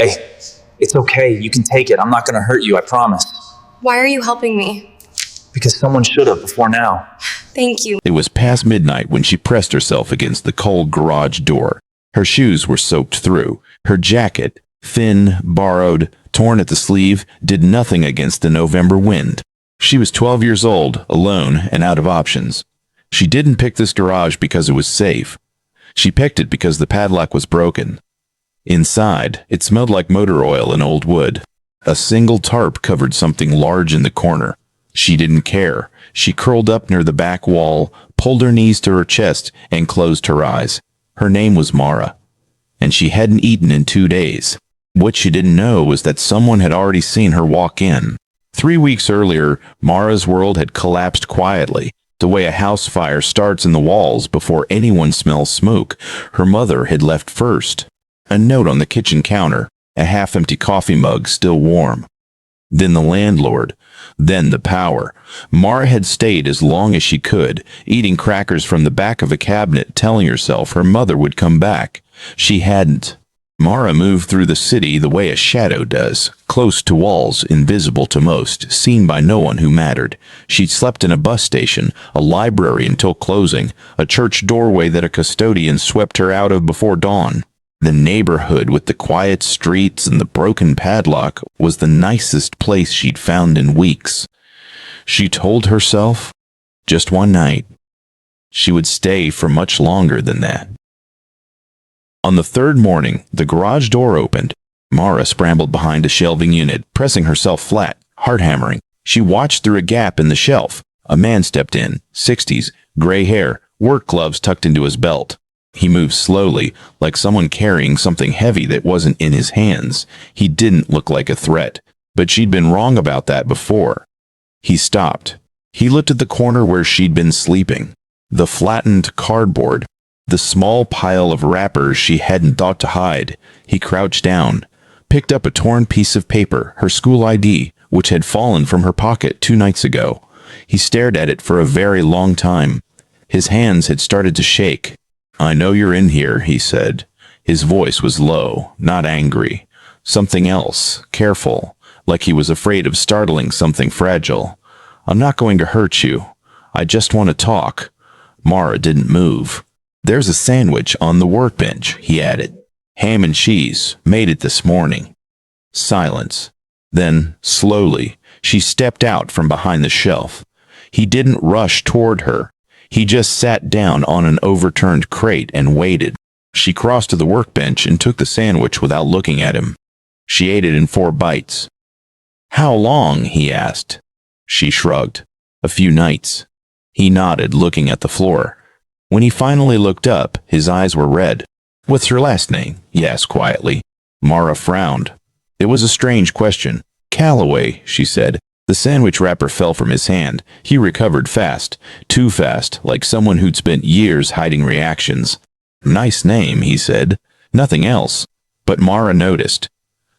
Hey, it's okay. You can take it. I'm not going to hurt you, I promise. Why are you helping me? Because someone should have before now. Thank you. It was past midnight when she pressed herself against the cold garage door. Her shoes were soaked through. Her jacket, thin, borrowed, torn at the sleeve, did nothing against the November wind. She was 12 years old, alone, and out of options. She didn't pick this garage because it was safe. She picked it because the padlock was broken. Inside, it smelled like motor oil and old wood. A single tarp covered something large in the corner. She didn't care. She curled up near the back wall, pulled her knees to her chest, and closed her eyes. Her name was Mara, and she hadn't eaten in 2 days. What she didn't know was that someone had already seen her walk in. 3 weeks earlier, Mara's world had collapsed quietly, the way a house fire starts in the walls before anyone smells smoke. Her mother had left first. A note on the kitchen counter, a half-empty coffee mug still warm. Then the landlord, then the power. Mara had stayed as long as she could, eating crackers from the back of a cabinet, telling herself her mother would come back. She hadn't. Mara moved through the city the way a shadow does, close to walls, invisible to most, seen by no one who mattered. She'd slept in a bus station, a library until closing, a church doorway that a custodian swept her out of before dawn. The neighborhood with the quiet streets and the broken padlock was the nicest place she'd found in weeks. She told herself, just one night, she would stay for much longer than that. On the third morning, the garage door opened. Mara scrambled behind a shelving unit, pressing herself flat, heart hammering. She watched through a gap in the shelf. A man stepped in, 60s, gray hair, work gloves tucked into his belt. He moved slowly, like someone carrying something heavy that wasn't in his hands. He didn't look like a threat, but she'd been wrong about that before. He stopped. He looked at the corner where she'd been sleeping. The flattened cardboard. The small pile of wrappers she hadn't thought to hide. He crouched down, picked up a torn piece of paper, her school ID, which had fallen from her pocket 2 nights ago. He stared at it for a very long time. His hands had started to shake. "I know you're in here," he said. His voice was low, not angry. Something else, careful, like he was afraid of startling something fragile. "I'm not going to hurt you. I just want to talk." Mara didn't move. "There's a sandwich on the workbench," he added. "Ham and cheese, made it this morning." Silence. Then, slowly, she stepped out from behind the shelf. He didn't rush toward her. He just sat down on an overturned crate and waited. She crossed to the workbench and took the sandwich without looking at him. She ate it in 4 bites. "How long?" he asked. She shrugged. "A few nights." He nodded, looking at the floor. When he finally looked up, his eyes were red. "What's your last name?" he asked quietly. Mara frowned. It was a strange question. "Calloway," she said. The sandwich wrapper fell from his hand. He recovered fast, too fast, like someone who'd spent years hiding reactions. "Nice name," he said. Nothing else. But Mara noticed.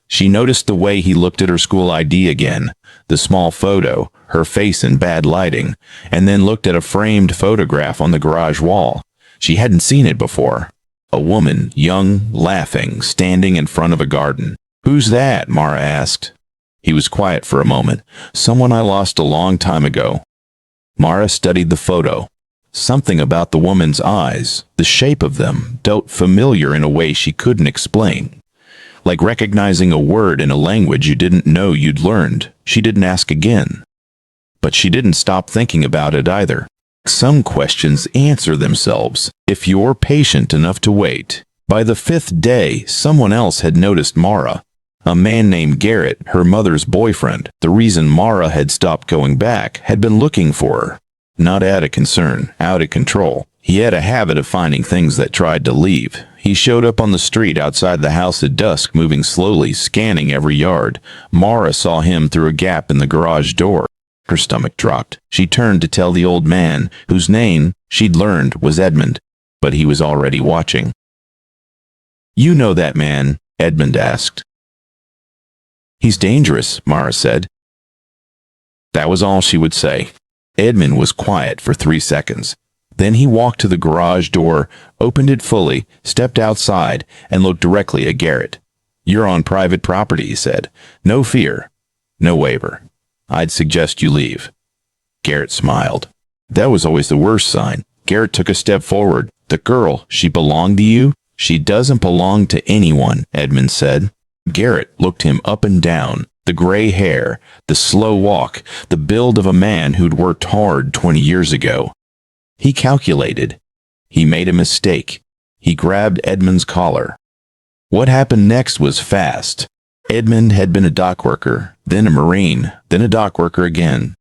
She noticed the way he looked at her school ID again, the small photo, her face in bad lighting, and then looked at a framed photograph on the garage wall. She hadn't seen it before. A woman, young, laughing, standing in front of a garden. "Who's that?" Mara asked. He was quiet for a moment. "Someone I lost a long time ago." Mara studied the photo. Something about the woman's eyes, the shape of them, felt familiar in a way she couldn't explain. Like recognizing a word in a language you didn't know you'd learned. She didn't ask again. But she didn't stop thinking about it either. Some questions answer themselves if you're patient enough to wait. By the 5th day, someone else had noticed Mara. A man named Garrett, her mother's boyfriend. The reason Mara had stopped going back, had been looking for her. Not out of concern, out of control. He had a habit of finding things that tried to leave. He showed up on the street outside the house at dusk, moving slowly, scanning every yard. Mara saw him through a gap in the garage door. Her stomach dropped. She turned to tell the old man, whose name, she'd learned, was Edmund. But he was already watching. "You know that man?" Edmund asked. "He's dangerous," Mara said. That was all she would say. Edmund was quiet for 3 seconds. Then he walked to the garage door, opened it fully, stepped outside, and looked directly at Garrett. You're on private property, he said. No fear. No waiver. I'd suggest you leave. Garrett smiled. That was always the worst sign. Garrett took a step forward. The girl, she belonged to you? She doesn't belong to anyone, Edmund said. Garrett looked him up and down. The gray hair, the slow walk, the build of a man who'd worked hard 20 years ago. He calculated. He made a mistake. He grabbed Edmund's collar. What happened next was fast. Edmund had been a dock worker, then a Marine, then a dock worker again.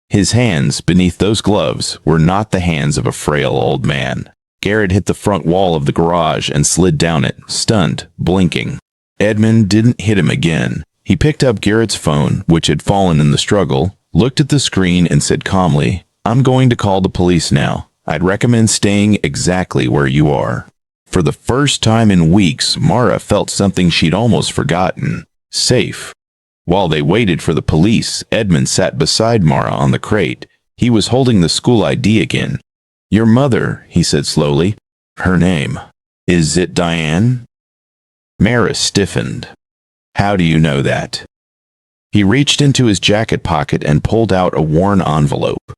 His hands, beneath those gloves, were not the hands of a frail old man. Garrett hit the front wall of the garage and slid down it, stunned, blinking. Edmund didn't hit him again. He picked up Garrett's phone, which had fallen in the struggle, looked at the screen and said calmly, I'm going to call the police now. I'd recommend staying exactly where you are. For the first time in weeks, Mara felt something she'd almost forgotten. Safe. While they waited for the police, Edmund sat beside Mara on the crate. He was holding the school ID again. Your mother, he said slowly. Her name. Is it Diane? Mara stiffened. How do you know that? He reached into his jacket pocket and pulled out a worn envelope.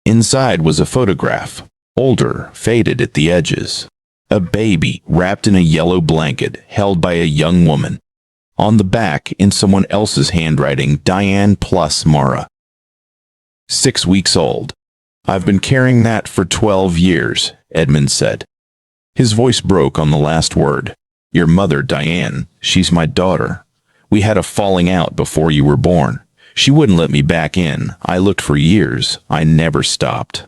Inside was a photograph, older, faded at the edges. A baby wrapped in a yellow blanket held by a young woman. On the back, in someone else's handwriting, Diane plus Mara. 6 weeks old. I've been carrying that for 12 years, Edmund said. His voice broke on the last word. Your mother, Diane, she's my daughter. We had a falling out before you were born. She wouldn't let me back in. I looked for years. I never stopped.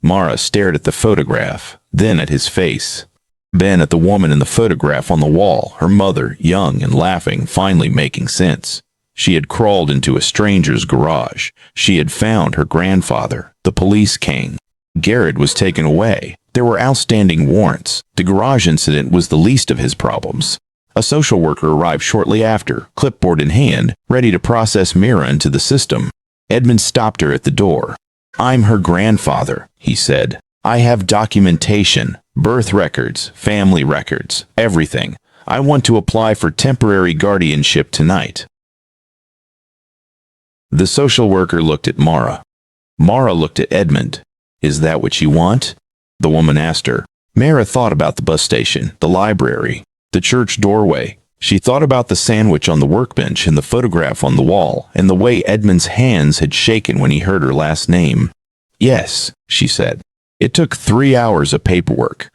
Mara stared at the photograph, then at his face. Then at the woman in the photograph on the wall, her mother, young and laughing, finally making sense. She had crawled into a stranger's garage. She had found her grandfather, the police king. Garrett was taken away. There were outstanding warrants. The garage incident was the least of his problems. A social worker arrived shortly after, clipboard in hand, ready to process Mira into the system. Edmund stopped her at the door. I'm her grandfather, he said. I have documentation, birth records, family records, everything. I want to apply for temporary guardianship tonight. The social worker looked at Mara. Mara looked at Edmund. Is that what you want? The woman asked her. Mara thought about the bus station, the library, the church doorway. She thought about the sandwich on the workbench and the photograph on the wall, and the way Edmund's hands had shaken when he heard her last name. Yes, she said. It took 3 hours of paperwork.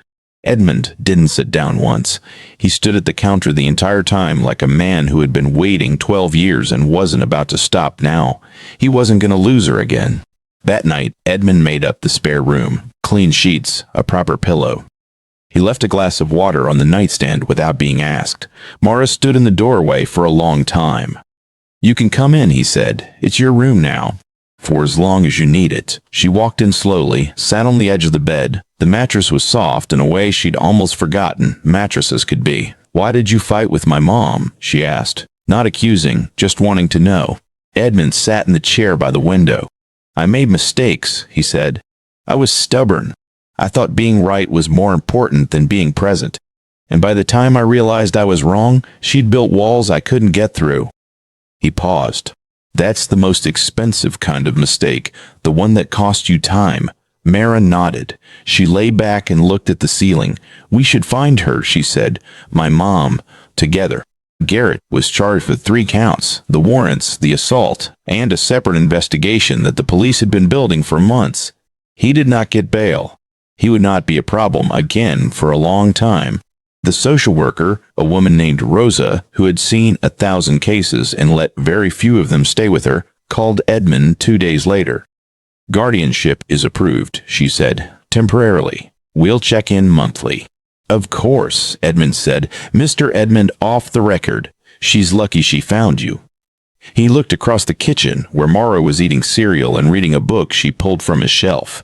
Edmund didn't sit down once. He stood at the counter the entire time like a man who had been waiting 12 years and wasn't about to stop now. He wasn't going to lose her again. That night, Edmund made up the spare room, clean sheets, a proper pillow. He left a glass of water on the nightstand without being asked. Mara stood in the doorway for a long time. You can come in, he said. It's your room now. For as long as you need it. She walked in slowly, sat on the edge of the bed. The mattress was soft in a way she'd almost forgotten mattresses could be. Why did you fight with my mom? She asked. Not accusing, just wanting to know. Edmund sat in the chair by the window. I made mistakes, he said. I was stubborn. I thought being right was more important than being present. And by the time I realized I was wrong, she'd built walls I couldn't get through. He paused. That's the most expensive kind of mistake, the one that cost you time. Mara nodded. She lay back and looked at the ceiling. We should find her, she said. My mom. Together. Garrett was charged with 3 counts, the warrants, the assault, and a separate investigation that the police had been building for months. He did not get bail. He would not be a problem again for a long time. The social worker, a woman named Rosa, who had seen 1,000 cases and let very few of them stay with her, called Edmund 2 days later. Guardianship is approved, she said, temporarily. We'll check in monthly. Of course, Edmund said. Mr. Edmund off the record. She's lucky she found you. He looked across the kitchen, where Mara was eating cereal and reading a book she pulled from his shelf.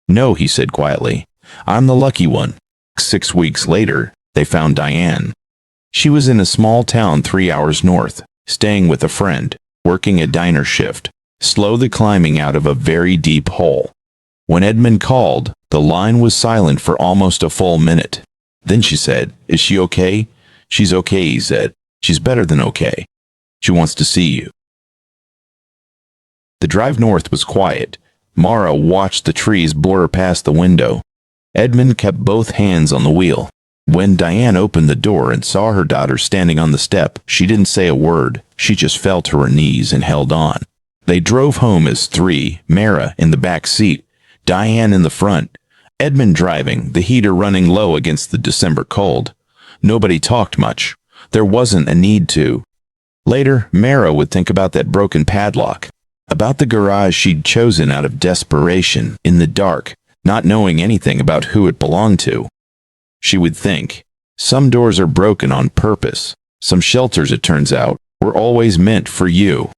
No, he said quietly. I'm the lucky one. 6 weeks later, they found Diane. She was in a small town 3 hours north, staying with a friend, working a diner shift, slowly climbing out of a very deep hole. When Edmund called, the line was silent for almost a full minute. Then she said, Is she okay? She's okay, he said. She's better than okay. She wants to see you. The drive north was quiet. Mara watched the trees blur past the window. Edmund kept both hands on the wheel. When Diane opened the door and saw her daughter standing on the step, she didn't say a word. She just fell to her knees and held on. They drove home as three, Mara in the back seat, Diane in the front, Edmund driving, the heater running low against the December cold. Nobody talked much. There wasn't a need to. Later, Mara would think about that broken padlock, about the garage she'd chosen out of desperation, in the dark, not knowing anything about who it belonged to. She would think, some doors are broken on purpose. Some shelters, it turns out, were always meant for you.